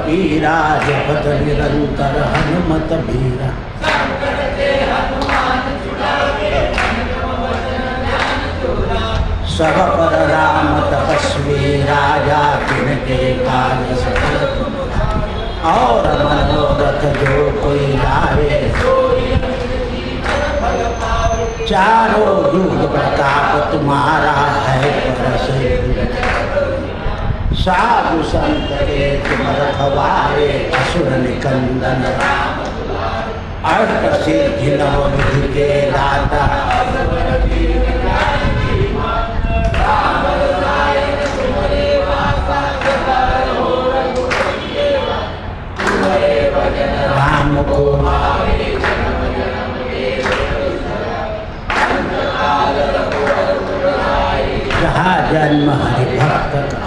पीरा जपत निरंतर हनुमत बीरा। सब पर राम तपस्वी राजा तिनके काज सकल और मनोरथ जो कोई लावे। चारों युग प्रताप तुम्हारा है परसिद्ध। साधु संत के तुम रखवारे असुर निकंदन। अष्ट सिद्धि नवनिधि के दाता। राम को जहाँ जन्म हरि भक्त का।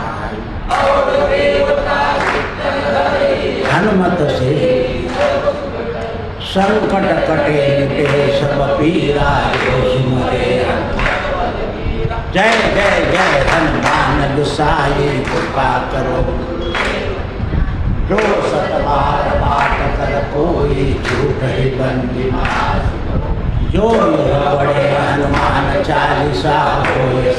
हनुमत से संकट कटे मिटे सब पीरा जो सुमरे। जय जय जय हनुमान गोसाई कृपा करो। जो सतबार बात कर कोई झूठ ही बंदी मार। जो बड़े हनुमान चालीसा होए।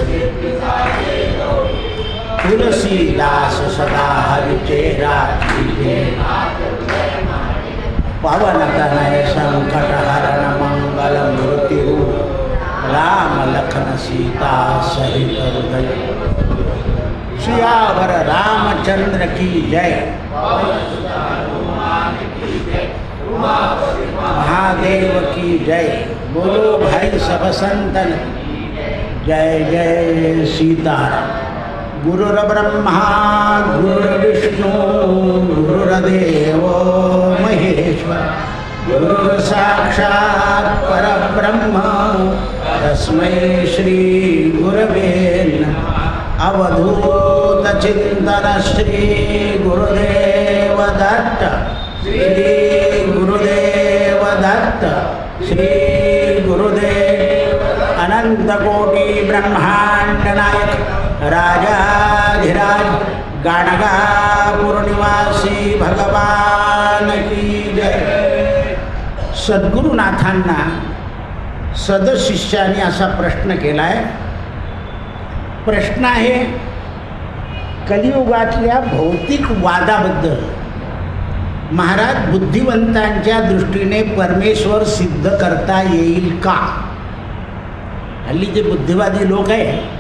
तुलसीदास सदा हरि चेरा कीजे। पवन तनय संकट हरण मंगल मृत्यु। राम लखन सीता सहित हृदय। सियावर रामचंद्र की जय। महादेव की जय। बोलो भाई सब संतन जय जय सीताराम। गुरुर्ब्रह्मा गुरुर्विष्णु गुरुर्देव महेश्वर। गुरु साक्षात् परब्रह्म तस्मै श्री गुरवे नमः। अवधूत चिंतन श्री गुरुदेव दत्त। श्री गुरुदेव दत्त। श्री गुरुदेव अनंत कोटि ब्रह्मांड नायक राजाधिराज गाणगापुर निवासी भगवान की जय। सद्गुरुनाथांना सदशिष्याने असा प्रश्न केलाय। प्रश्न आहे कलियुगातल्या भौतिक वादाबद्दल। महाराज बुद्धिवंतांच्या दृष्टीने परमेश्वर सिद्ध करता येईल का? हल्ली जे बुद्धिवादी लोक आहे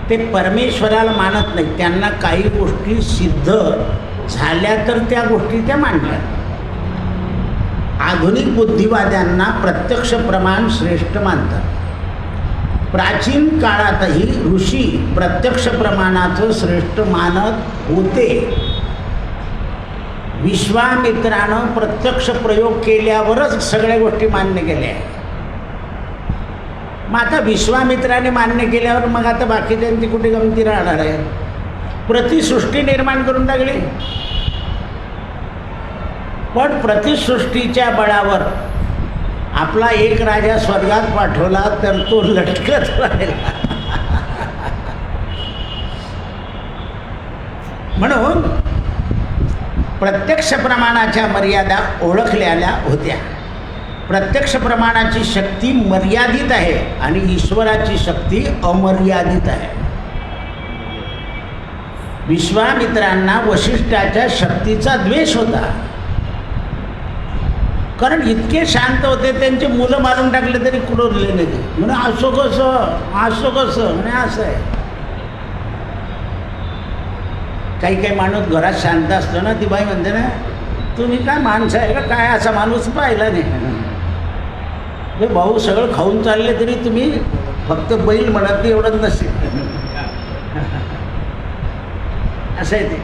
ते परमेश्वराला मानत नाही. त्यांना काही गोष्टी सिद्ध झाल्या तर त्या गोष्टी त्या मांडतात. आधुनिक बुद्धिवाद्यांना प्रत्यक्ष प्रमाण श्रेष्ठ मानतात. प्राचीन काळातही ऋषी प्रत्यक्ष प्रमाणाचं श्रेष्ठ मानत होते. विश्वामित्रानं प्रत्यक्ष प्रयोग केल्यावरच सगळ्या गोष्टी मान्य केल्या आहेत. मग आता विश्वामित्राने मान्य केल्यावर मग आता बाकीच्यांची कुठे गमती राहणार आहे? प्रतिसृष्टी निर्माण करून टाकली. पण प्रतिसृष्टीच्या बळावर आपला एक राजा स्वर्गात पाठवला तर तो लटकत राहिला. म्हणून प्रत्यक्ष प्रमाणाच्या मर्यादा ओळखलेल्या होत्या. प्रत्यक्ष प्रमाणाची शक्ती मर्यादित आहे आणि ईश्वराची शक्ती अमर्यादित आहे. विश्वामित्रांना वशिष्ठाच्या शक्तीचा द्वेष होता. कारण इतके शांत होते, त्यांची मुलं मारून टाकले तरी कुडवले नाही. म्हणजे असं कसं म्हणजे असं आहे. काही काही माणूस घरात शांत असतो ना, ती बाई म्हणते ना, तुम्ही काय माणसं आहे का काय? असा माणूस पाहिला नाही. भाऊ सगळं खाऊन चालले तरी तुम्ही फक्त बैल म्हणत नाही एवढंच नसेल. असं आहे ते.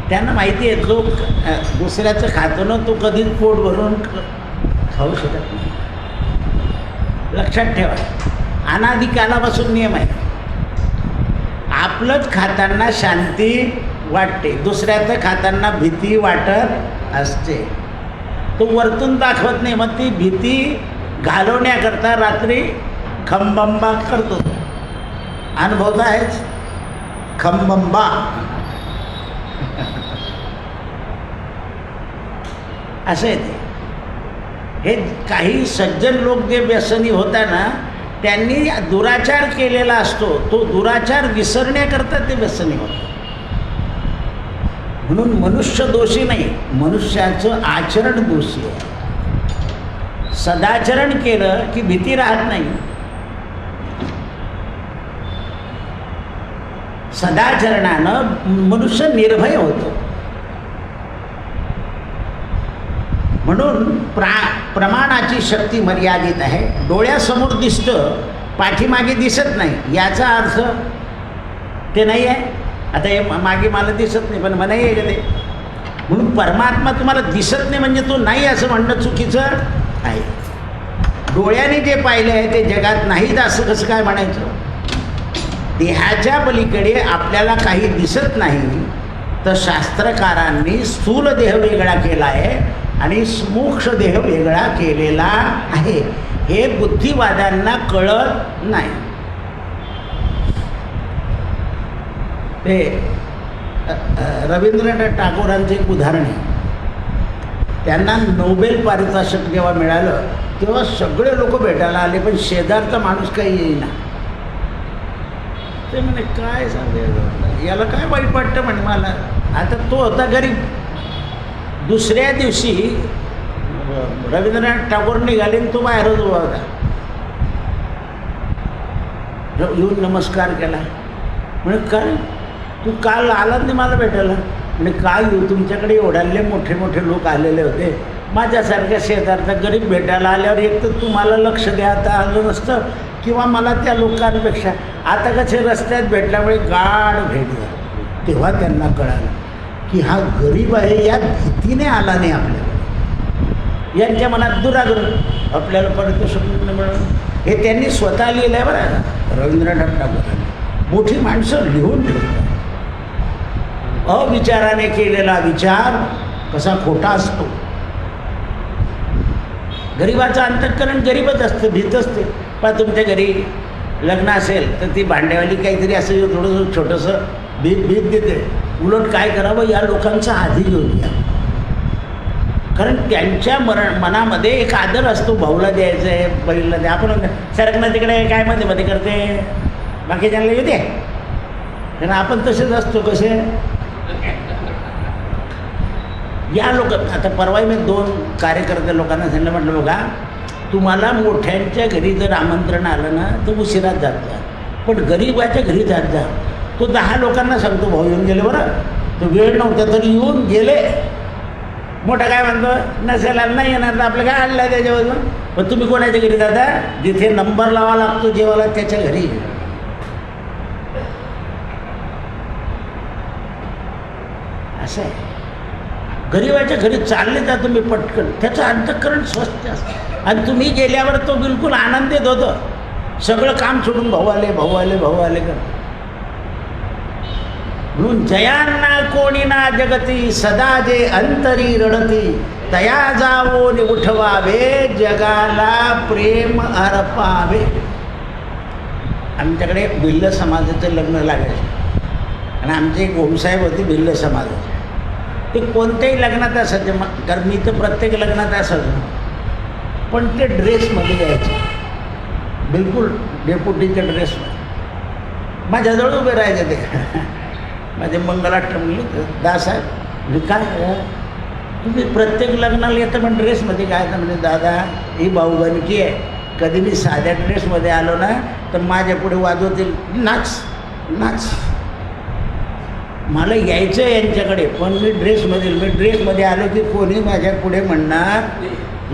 त्यांना माहिती आहे जो दुसऱ्याचं खातो ना तो कधीच पोट भरून खाऊ शकत नाही. लक्षात ठेवा, अनादिकालापासून नियम आहे. आपलंच खाताना शांती वाटते, दुसऱ्याचं खाताना भीती वाटत असते. तो वरतून दाखवत नाही. मग ती भीती घालवण्याकरता रात्री खंबंबा करतो. अनुभवता आहेच खंबंबा. असं आहे ते. हे काही सज्जन लोक जे व्यसनी होता ना, त्यांनी दुराचार केलेला असतो, तो दुराचार विसरण्याकरता ते व्यसनी होतं. म्हणून मनुष्य दोषी नाही, मनुष्याचं आचरण दोषी आहे. सदाचरण केलं की भीती राहत नाही. सदाचरणानं मनुष्य निर्भय होतो. म्हणून प्रमाणाची शक्ती मर्यादित आहे. डोळ्यासमोर दिसतं, पाठीमागे दिसत नाही, याचा अर्थ ते नाही आहे. आता हे मागे मला दिसत नाही पण मनाही आहे का ते? म्हणून परमात्मा तुम्हाला दिसत नाही म्हणजे तो नाही असं म्हणणं चुकीचं आहे. डोळ्याने जे पाहिलं आहे ते जगात नाहीच असं कसं काय म्हणायचं? देहाच्या पलीकडे आपल्याला काही दिसत नाही, तर शास्त्रकारांनी स्थूल देह वेगळा केला आहे आणि सूक्ष्म देह वेगळा केलेला आहे. हे बुद्धिवाद्यांना कळत नाही. ते रवींद्रनाथ टागोरांचं एक उदाहरण आहे. त्यांना नोबेल पारितोषिक जेव्हा मिळालं तेव्हा सगळे लोक भेटायला आले, पण शेजारचा माणूस काही येईना. ते म्हणे काय सांगेल याला, काय वाईट वाटतं म्हणे मला. आता तो होता गरीब. दुसऱ्या दिवशी रवींद्रनाथ टागोर निघाले आणि तो बाहेरच उभा होता. येऊन नमस्कार केला. म्हणे काय तू काल आलात नाही मला भेटायला? म्हणजे काय येऊ, तुमच्याकडे एवढाले मोठे मोठे लोक आलेले होते, माझ्यासारख्या शेजारचा गरीब भेटायला आल्यावर एक तर तुम्हाला लक्ष द्यायला आलं नसतं किंवा मला त्या लोकांपेक्षा आता कसे रस्त्यात भेटल्यामुळे गाढ भेट झाली. तेव्हा त्यांना कळालं की हा गरीब आहे, या भीतीने आला नाही आपल्याला, यांच्या मनात दुराग्रह आपल्याला पारितोषिक मिळून. हे त्यांनी स्वतः लिहिलं आहे बरं रवींद्रनाथ टागोरांनी. मोठी माणसं लिहून ठेवतात. अविचाराने केलेला विचार कसा खोटा असतो. गरिबाचं अंतःकरण गरीबच असतं, भीत असते. पण तुमच्या घरी लग्न असेल तर ती भांड्यावाली काहीतरी असं थोडंसं छोटंसं भीत देते. उलट काय करावं, या लोकांचा आधी घेऊन घ्या. कारण त्यांच्या मनामध्ये एक आदर असतो, भाऊला द्यायचं आहे, बहिणीला द्या. आपण सरकणं तिकडे काय मध्ये करते, बाकीच्यांना येते. कारण आपण तसेच असतो. कसे या लोक, आता परवा मी 2 कार्यकर्ते लोकांना सांगितलं, म्हटलं बघा तुम्हाला मोठ्यांच्या घरी जर आमंत्रण आलं ना तर उशिरात जात जा, पण गरीबाच्या घरी जात जा. तो 10 लोकांना सांगतो भाऊ येऊन गेले बरं, तो वेळ नव्हता तरी येऊन गेले. मोठा काय म्हणतो, नसेल नाही येणार तर आपलं काय आणलं त्याच्यावरून. पण तुम्ही कोणाच्या घरी जाता? जिथे नंबर लावा लागतो जेवायला त्याच्या घरी. असं आहे. गरीबाच्या घरी चालले जा तुम्ही पटकन, त्याचं अंतःकरण स्वस्त असतं. आणि तुम्ही गेल्यावर तो बिलकुल आनंदित होतो. सगळं काम सोडून भाऊ आले करतो. म्हणून जयांना कोणी ना जगती, सदा जे अंतरी रडती, तया जावो नि उठवावे, जगाला प्रेम अर्पावे. आमच्याकडे भिल्ल समाजाचं लग्न लागायचं आणि आमचे एक ओमसाहेब होते भिल्ल समाजाचे. ते कोणत्याही लग्नात असायचे, कारण मी तर प्रत्येक लग्नात असायचो, पण ते ड्रेसमध्ये यायचे, बिलकुल डेपुटीच्या ड्रेसमध्ये. माझ्याजवळ उभे राहायचे ते. माझे मंगलाष्टमी दासाहेब म्हणजे काय तुम्ही प्रत्येक लग्नाला येतं पण ड्रेसमध्ये काय तर म्हणजे दादा ही भाऊबंदकी आहे, कधी मी साध्या ड्रेसमध्ये आलो ना तर माझ्या पुढे वाजवतील नाच. मला यायचं आहे यांच्याकडे, पण मी ड्रेसमध्ये आलो की कोणी माझ्या पुढे म्हणणार.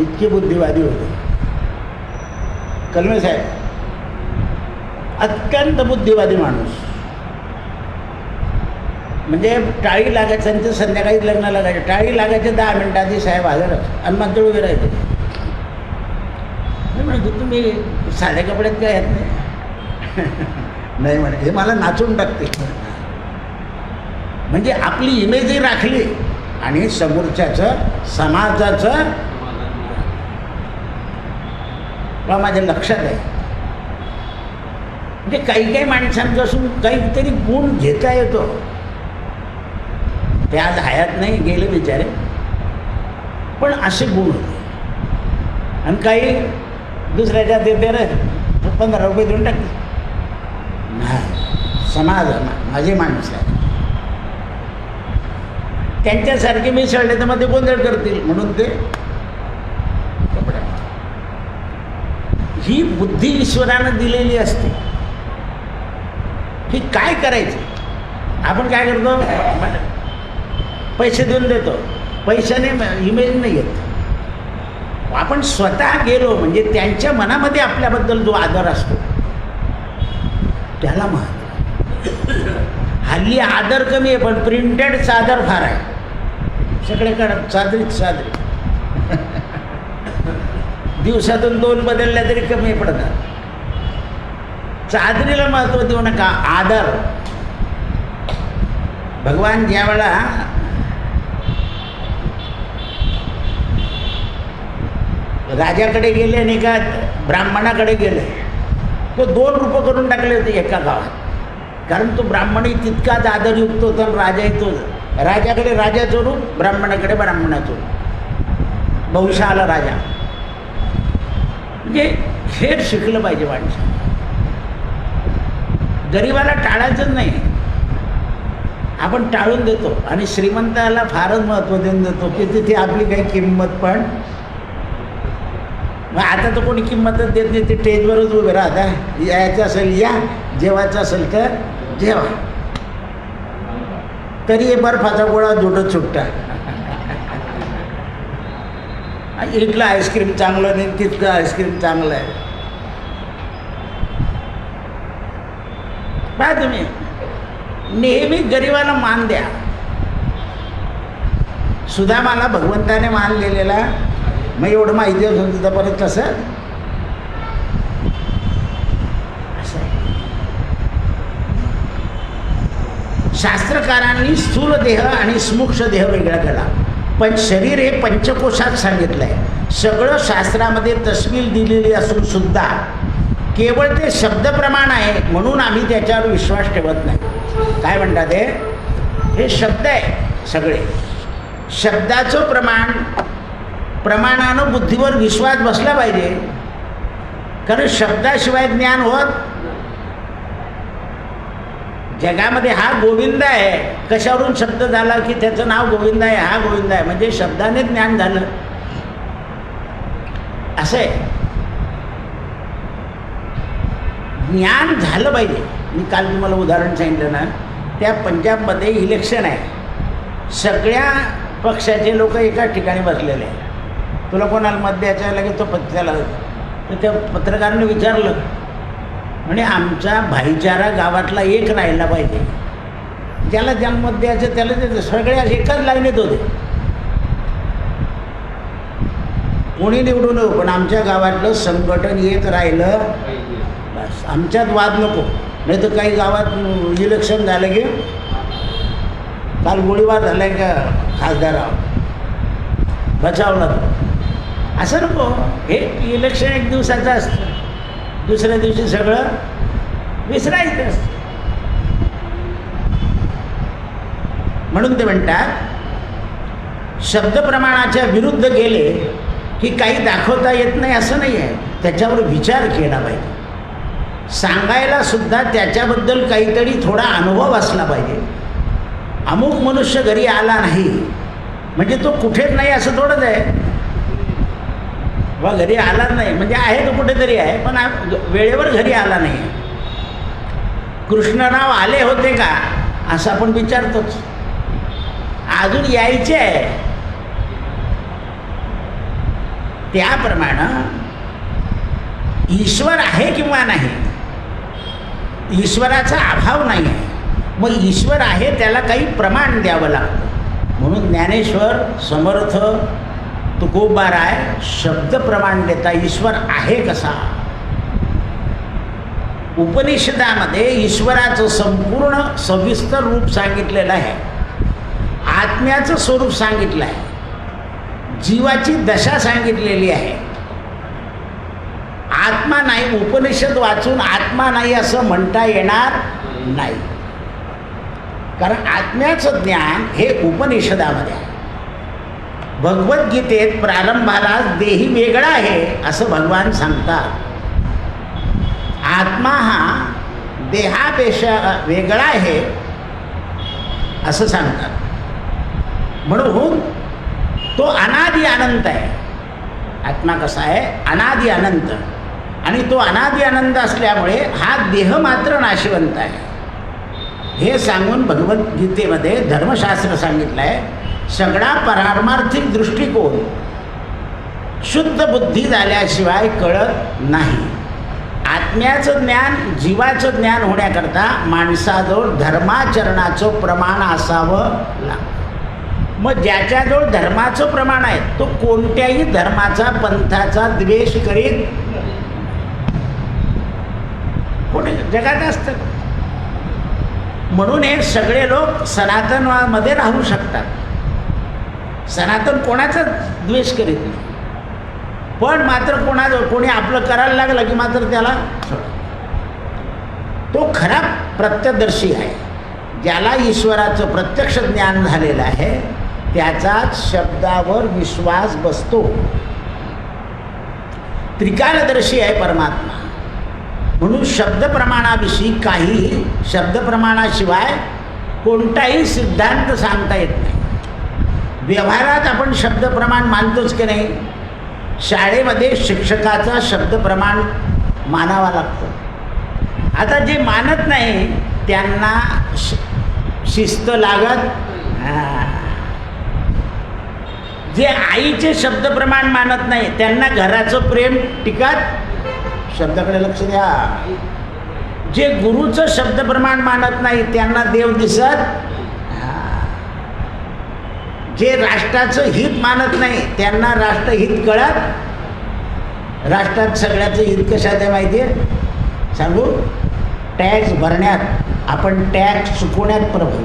इतके बुद्धिवादी होते कलमे साहेब, अत्यंत बुद्धिवादी माणूस. म्हणजे टाळी लागायचं, त्यांचं संध्याकाळी लग्न लागायचं, टाळी लागायचे 10 मिनिटं आधी साहेब हजरच आणि मग उभे राहायचे. मी म्हणतो तुम्ही साध्या कपड्यात काय येत नाही? नाही म्हणे, हे मला नाचून टाकते. म्हणजे आपली इमेजही राखली आणि समोरच्याचं समाजाचं माझ्या लक्षात आहे. म्हणजे काही माणसांपासून काहीतरी गुण घेता येतो. ते आज हयात नाही, गेले बिचारे. पण असे गुण होते. आणि काही दुसऱ्याच्या देते रे 15 रुपये देऊन टाकते. नाही, समाज माझे माणसं आहे, त्यांच्यासारखे मिसळले तर मग ते गोंधळ करतील म्हणून ते कपडे. ही बुद्धी ईश्वरानं दिलेली असते की काय करायचं. आपण काय करतो, पैसे देऊन देतो, पैशाने इमेज नाही येत. आपण स्वतः गेलो म्हणजे त्यांच्या मनामध्ये आपल्याबद्दल जो आदर असतो त्याला महत्त्व. हल्ली आदर कमी आहे, पण प्रिंटेडचा आदर फार आहे. सगळीकडे चादरी दिवसातून 2 बदलल्या तरी कमी पडतात. चादरीला महत्त्व देऊ नका, आदर. भगवान ज्या वेळा राजाकडे गेले आणि एका ब्राह्मणाकडे गेले, तो 2 रुपये करून टाकले होते एका गावात. कारण तो ब्राह्मणही तितकाच आदरयुक्त होता आणि राजाही तो. राजाकडे राजाचं रूप, ब्राह्मणाकडे ब्राह्मणाचं रूप. बहुशा आला राजा. म्हणजे हे शिकलं पाहिजे माणसाने. गरिबाला टाळायचंच नाही. आपण टाळून देतो आणि श्रीमंताला फारच महत्त्व देऊन देतो की तिथे आपली काही किंमत पण. मग आता तर कोणी किंमतच देत नाही, ते स्टेजवरच उभे राहता. यायचं असेल या, जेवायचं असेल तर जेवा, तरी बर्फाचा गोळा जोडत सुटता. इथलं आईस्क्रीम चांगलं नाही, तिथलं आईस्क्रीम चांगलं आहे. पहा तुम्ही, नेहमी गरिबाला मान द्या. सुदामाला भगवंताने मान दिलेला, मग एवढं माहिती असून तुझं परत कसं असं आहे. शास्त्रकारांनी स्थूल देह आणि सूक्ष्म देह वेगळा केला, पण शरीर हे पंचकोशात सांगितलं आहे. सगळं शास्त्रामध्ये तस्वीर दिलेली असून सुद्धा केवळ ते शब्दप्रमाण आहे, म्हणून आम्ही त्याच्यावर विश्वास ठेवत नाही. काय म्हणतात हे शब्द आहे सगळे. शब्दाचं प्रमाणानं बुद्धीवर विश्वास बसला पाहिजे, कारण शब्दाशिवाय ज्ञान होत. जगामध्ये हा गोविंद आहे, कशावरून शब्द झाला की त्याचं नाव गोविंद आहे, हा गोविंद आहे, म्हणजे शब्दाने ज्ञान झालं असं आहे. ज्ञान झालं पाहिजे. मी काल तुम्हाला उदाहरण सांगितलं ना, त्या पंजाबमध्ये इलेक्शन आहे, सगळ्या पक्षाचे लोक एकाच ठिकाणी बसलेले आहे. तुला कोणाला मत द्यायचं लगेच तो त्याला. तर त्या पत्रकाराने विचारलं, म्हणजे आमचा भाईचारा गावातला एक राहिला पाहिजे, ज्याला ज्याला मत द्यायचं त्याला द्यायचं. सगळे एकाच लाईनीत होते, कोणी निवडून येऊ, पण आमच्या गावातलं संघटन एक राहिलं बस. आमच्यात वाद नको. नाही तर काही गावात इलेक्शन झालं की काल गोळीबार झाला आहे का खासदारावर, बचावला तो. असं नको. हे इलेक्शन 1 दिवसाचं असतं, दुसऱ्या दिवशी सगळं विसरायचं असतं. म्हणून ते म्हणतात शब्दप्रमाणाच्या विरुद्ध गेले की काही दाखवता येत नाही असं नाही आहे, त्याच्यावर विचार केला पाहिजे. सांगायला सुद्धा त्याच्याबद्दल काहीतरी थोडा अनुभव असला पाहिजे. अमुक मनुष्य घरी आला नाही म्हणजे तो कुठेच नाही असं थोडंच आहे. वा घरी आलाच नाही म्हणजे आहे तो कुठेतरी आहे, पण वेळेवर घरी आला नाही. कृष्णराव आले होते का असं आपण विचारतोच, अजून यायचे आहे. त्याप्रमाणे ईश्वर आहे किंवा नाही, ईश्वराचा अभाव नाही आहे. मग ईश्वर आहे त्याला काही प्रमाण द्यावं लागतं. म्हणून ज्ञानेश्वर, समर्थ, तुकोबाराय शब्द प्रमाण देता ईश्वर आहे कसा. उपनिषदामध्ये ईश्वराचं संपूर्ण सविस्तर रूप सांगितलेलं आहे, आत्म्याचं स्वरूप सांगितलं आहे, जीवाची दशा सांगितलेली आहे. आत्मा नाही, उपनिषद वाचून आत्मा नाही असं म्हणता येणार नाही, कारण आत्म्याचं ज्ञान हे उपनिषदामध्ये आहे. भगवद्गीतेत प्रारंभाला देही वेगळा आहे असं भगवान सांगतात. आत्मा हा देहापेक्षा वेगळा आहे असं सांगतात. म्हणून तो अनादि अनंत आहे. आत्मा कसा आहे? अनादि अनंत. आणि तो अनादि अनंत असल्यामुळे हा देह मात्र नाशवंत आहे हे सांगून भगवद्गीतेमध्ये धर्मशास्त्र सांगितलं आहे. सगळा पारमार्थिक दृष्टिकोन शुद्ध बुद्धी झाल्याशिवाय कळत नाही. आत्म्याचं ज्ञान, जीवाचं ज्ञान होण्याकरता माणसाजवळ धर्माचरणाचं प्रमाण असावं लागतं. मग ज्याच्याजवळ धर्माचं प्रमाण आहे तो कोणत्याही धर्माचा, पंथाचा द्वेष करीत कोणी जगात असतं. म्हणून हे सगळे लोक सनातनमध्ये राहू शकतात. सनातन कोणाचा द्वेष करीत नाही. पण मात्र कोणी आपलं करायला लागलं की मात्र त्याला तो खरा प्रत्यक्षदर्शी आहे. ज्याला ईश्वराचं प्रत्यक्ष ज्ञान झालेलं आहे त्याचाच शब्दावर विश्वास बसतो. त्रिकालदर्शी आहे परमात्मा. म्हणून शब्दप्रमाणाविषयी काही शब्दप्रमाणाशिवाय कोणताही सिद्धांत सांगता येत नाही. व्यवहारात आपण शब्दप्रमाण मानतोच की नाही? शाळेमध्ये शिक्षकाचा शब्दप्रमाण मानावा लागतो. आता जे मानत नाही त्यांना शिस्त लागत. जे आईचे शब्दप्रमाण मानत नाही त्यांना घराचं प्रेम टिकत. शब्दाकडे लक्ष द्या. जे गुरुचं शब्दप्रमाण मानत नाही त्यांना देव दिसत. जे राष्ट्राचं हित मानत नाही त्यांना राष्ट्रहित कळत. राष्ट्रात सगळ्याचं हित कशात आहे माहिती आहे? सांगू? टॅक्स भरण्यात. आपण टॅक्स चुकवण्यात प्रभू.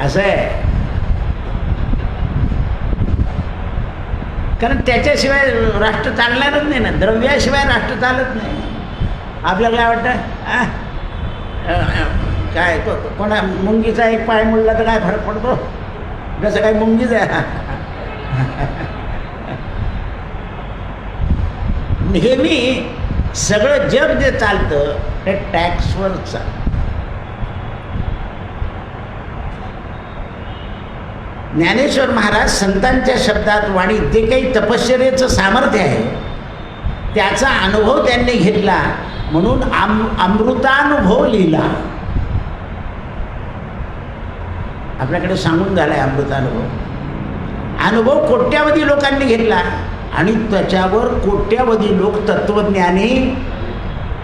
असं आहे. कारण त्याच्याशिवाय राष्ट्र चालणारच नाही ना. द्रव्याशिवाय राष्ट्र चालत नाही. आपल्याला काय वाटतं? काय कोणा मुंगीचा एक पाय मोडला तर काय फरक पडतो? जसं काय मुंगीच आहे. नेहमी सगळं जग जे चालतं ते टॅक्सवर चालतं. ज्ञानेश्वर महाराज संतांच्या शब्दात वाणी जे काही तपश्चर्येचं सामर्थ्य आहे त्याचा अनुभव त्यांनी घेतला म्हणून अमृतानुभव लिहिला. आपल्याकडे सांगून झाला आहे अमृतानुभव. अनुभव कोट्यावधी लोकांनी घेतला आणि त्याच्यावर कोट्यावधी लोक तत्त्वज्ञानी.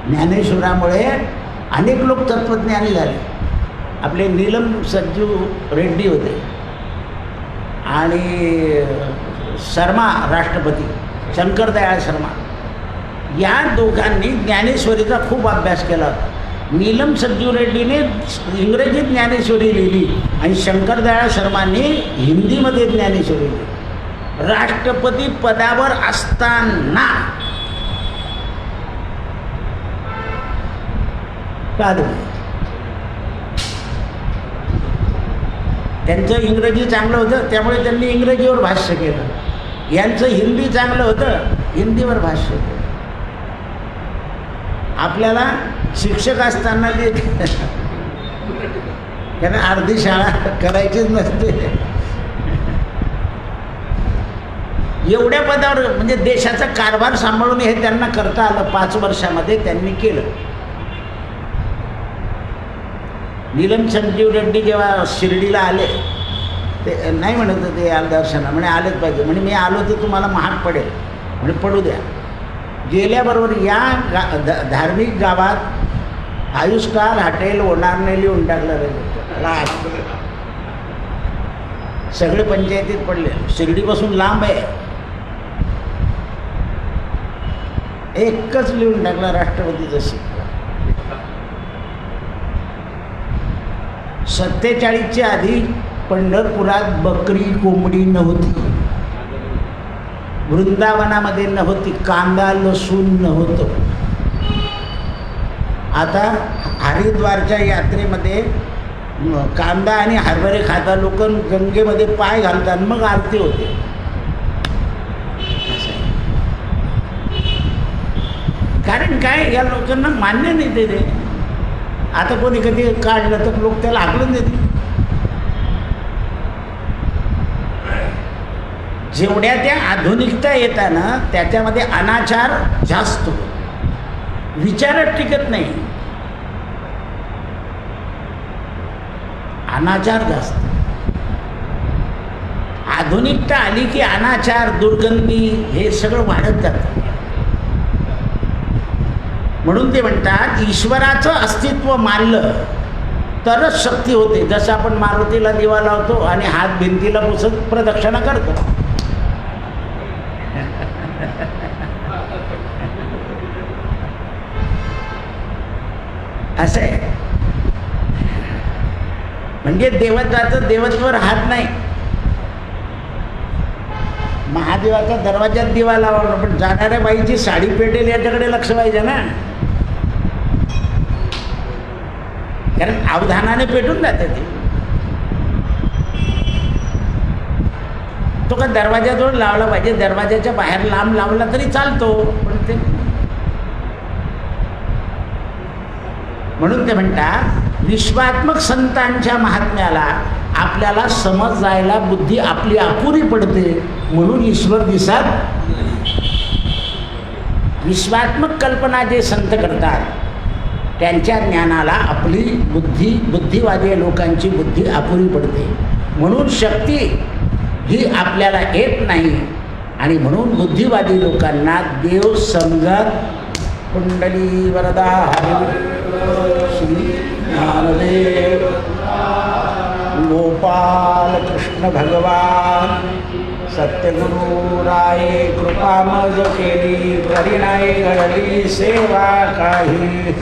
ज्ञानेश्वरामुळे अनेक लोक तत्त्वज्ञानी झाले. आपले नीलम सज्जू रेड्डी होते आणि शर्मा राष्ट्रपती शंकरदयाळ शर्मा या दोघांनी ज्ञानेश्वरीचा खूप अभ्यास केला होता. नीलम सज्जू रेड्डीने इंग्रजीत ज्ञानेश्वरी लिहिली आणि शंकरदयाळ शर्मांनी हिंदीमध्ये ज्ञानेश्वरी लिहिली. राष्ट्रपती पदावर असताना का त्यांचं इंग्रजी चांगलं होतं त्यामुळे त्यांनी इंग्रजीवर भाष्य केलं. यांचं हिंदी चांगलं होतं हिंदीवर भाष्य केलं. आपल्याला शिक्षक असताना ते त्यांना अर्धी शाळा करायचीच नसते. एवढ्या पदावर म्हणजे देशाचा कारभार सांभाळून हे त्यांना करता आलं. 5 वर्षामध्ये त्यांनी केलं. नीलम संजीव रेड्डी जेव्हा शिर्डीला आले ते नाही म्हणत होते याल दर्शना म्हणे आलेच पाहिजे म्हणे. मी आलो तर तुम्हाला महाग पडेल म्हणजे पडू द्या. गेल्याबरोबर या धार्मिक गावात 5 स्टार हॉटेल ओनारने लिहून टाकलं रे. सगळे पंचायतीत पडले. शिर्डीपासून लांब आहे. एकच लिहून टाकला राष्ट्रपती जशी. 47च्या आधी पंढरपुरात बकरी कोंबडी नव्हती. वृंदावनामध्ये नव्हती. कांदा लसूण नव्हतं. आता हरिद्वारच्या यात्रेमध्ये कांदा आणि हरभरे खाता लोक गंगेमध्ये पाय घालतात, मग आरती होते. असं आहे. कारण काय, या लोकांना मान्य नाही ते. आता कोणी कधी काढलं तर लोक त्याला हाकलून देतील. जेवढ्या त्या आधुनिकता येतात ना, त्याच्यामध्ये अनाचार जास्त होतो, विचारच टिकत नाही, अनाचार जास्त. आधुनिकता आली की अनाचार, दुर्गंधी हे सगळं वाढत जातं. म्हणून ते म्हणतात ईश्वराचं अस्तित्व मानलं तरच शक्ती होते. जसं आपण मारुतीला दिवा लावतो आणि हात भिंतीला पुसत प्रदक्षिणा करतो. असं आहे. म्हणजे देवत्वाचं देवत्व राहत नाही. महादेवाचा दरवाजात दिवा लावला, पण जाणाऱ्या बाईची साडी पेटेल याच्याकडे लक्ष पाहिजे ना, कारण अवधानाने पेटून जाते ते. तो का दरवाजाजवळ लावला पाहिजे, दरवाजाच्या बाहेर लांब लावला तरी चालतो, पण ते म्हणून ते म्हणतात विश्वात्मक संतांच्या महात्म्याला आपल्याला समज जायला बुद्धी आपली अपुरी पडते, म्हणून ईश्वर दिसत. विश्वात्मक कल्पना जे संत करतात त्यांच्या ज्ञानाला आपली बुद्धिवादी लोकांची बुद्धी अपुरी पडते, म्हणून शक्ती ही आपल्याला येत नाही. आणि म्हणून बुद्धिवादी लोकांना देव समजत. कुंडली वरदा हरी श्री ज्ञानदेव गोपाल कृष्ण भगवान सत्यगुरु राये कृपा मज केली, करी नाही घडली सेवा काही.